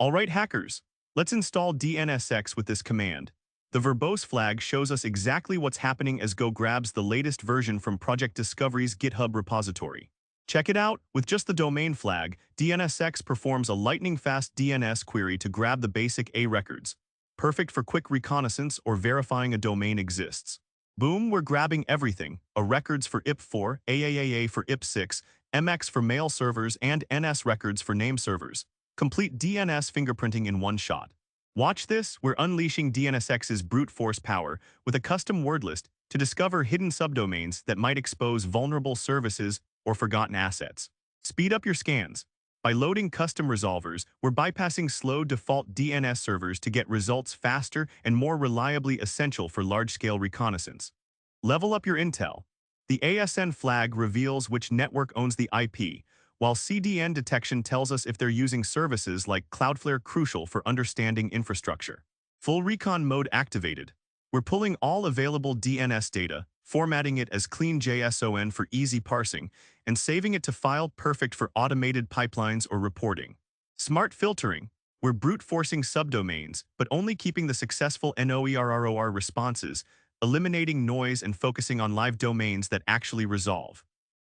Alright hackers, let's install dnsx with this command. The verbose flag shows us exactly what's happening as Go grabs the latest version from ProjectDiscovery's GitHub repository. Check it out, with just the domain flag, dnsx performs a lightning-fast DNS query to grab the basic A records. Perfect for quick reconnaissance or verifying a domain exists. Boom, we're grabbing everything, A records for IP4, AAAA for IP6, MX for mail servers, and NS records for name servers. Complete DNS fingerprinting in one shot. Watch this, we're unleashing dnsx's brute force power with a custom word list to discover hidden subdomains that might expose vulnerable services or forgotten assets. Speed up your scans. By loading custom resolvers, we're bypassing slow default DNS servers to get results faster and more reliably, essential for large-scale reconnaissance. Level up your intel. The ASN flag reveals which network owns the IP, while CDN detection tells us if they're using services like Cloudflare, crucial for understanding infrastructure. Full recon mode activated. We're pulling all available DNS data, formatting it as clean JSON for easy parsing, and saving it to file, perfect for automated pipelines or reporting. Smart filtering. We're brute forcing subdomains, but only keeping the successful NOERROR responses, eliminating noise and focusing on live domains that actually resolve.